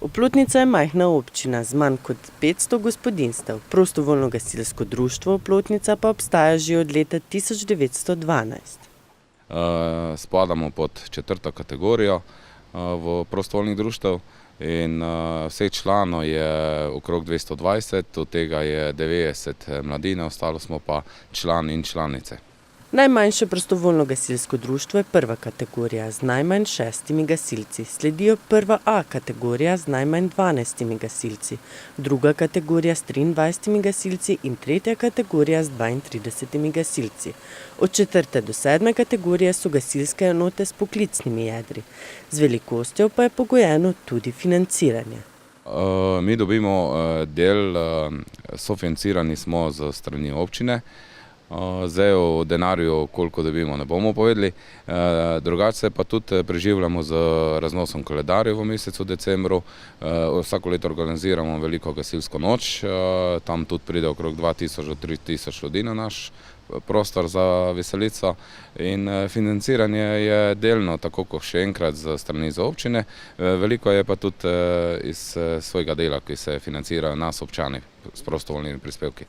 Oplotnica je majhna občina z manj kot 500 gospodinjstev. Prostovoljno gasilsko društvo Oplotnica pa obstaja že od leta 1912. Spadamo pod 4. kategorijo v prostovoljnih društev in vseh članov je okrog 220, od tega je 90 mladine, ostalo smo pa člani in članice. Najmanjše prostovoljno gasilsko društvo je 1. kategorija z najmanj 6 gasilci, sledijo 1. A kategorija z najmanj 12 gasilci, 2. kategorija s 23 gasilci in 3. kategorija z 32 gasilci. Od 4. do 7. kategorije so gasilske enote s poklicnimi jedri, z velikostjo pa je pogojeno tudi financiranje. Mi dobimo del, sofinancirani smo z strani občine. Zdaj o denarju, koliko dobimo, ne bomo povedali. Drugače pa tudi preživljamo z raznosom koledarjev v mesecu decembru. Vsako leto organiziramo veliko gasilsko noč, tam tudi pride okrog 2000 do 3000 ljudi na naš prostor za veselico. In financiranje je delno, tako kot še enkrat z strani za občine. Veliko je pa tudi iz svojega dela, ki se financirajo nas občani s prostovoljnimi prispevki.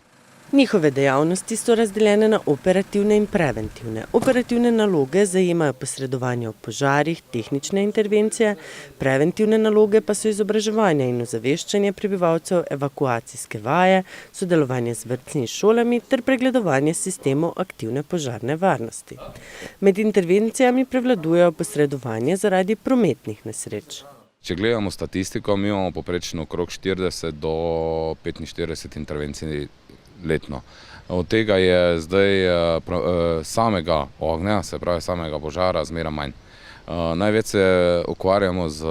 Njihove dejavnosti so razdeljene na operativne in preventivne. Operativne naloge zajemajo posredovanje o požarih, tehnične intervencije, preventivne naloge pa so izobraževanje in ozaveščanje prebivalcev, evakuacijske vaje, sodelovanje z vrtci in šolami ter pregledovanje sistemov aktivne požarne varnosti. Med intervencijami prevladujejo posredovanje zaradi prometnih nesreč. Če gledamo statistiko, mi imamo poprečno okrog 40 do 45 intervencij letno. Od tega je zdaj samega ognja, se pravi samega požara, zmeraj manj. Največ se ukvarjamo z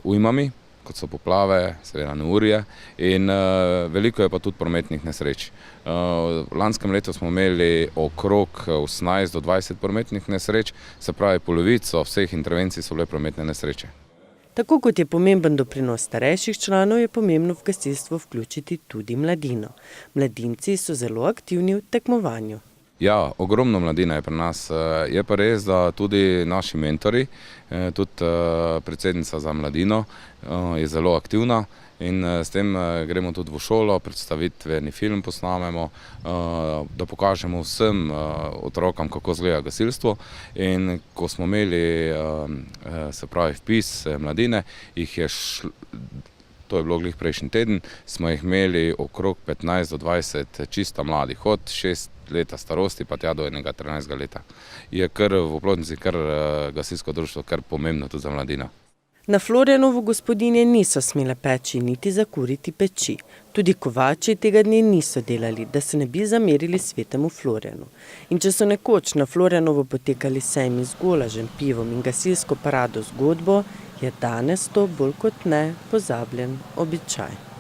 ujmami, kot so poplave, seveda neurje, in veliko je pa tudi prometnih nesreč. V lanskem letu smo imeli okrog 18 do 20 prometnih nesreč, se pravi polovico vseh intervencij so bile prometne nesreče. Tako kot je pomemben doprinos starejših članov, je pomembno v gasilstvo vključiti tudi mladino. Mladinci so zelo aktivni v tekmovanju. Ja, ogromno mladine je pri nas. Je pa res, da tudi naši mentori, tudi predsednica za mladino je zelo aktivna in s tem gremo tudi v šolo, predstavitveni film posnamemo, da pokažemo vsem otrokom, kako izgleda gasilstvo. In ko smo imeli, se pravi, vpis mladine, to je bilo glih prejšnji teden, smo jih imeli okrog 15 do 20 čista mladih, od 6 leta starosti pa tja do 13 leta. Je kar v Oplotnici gasilsko društvo kar pomembno tudi za mladino. Na Florjanovu gospodinje niso smele peči niti zakuriti peči. Tudi kovači tega dne niso delali, da se ne bi zamerili svetemu Florjanu. In če so nekoč na Florjanovo potekali sejmi z golažem, pivom in gasilsko parado zgodbo, je danes to bolj kot ne pozabljen običaj.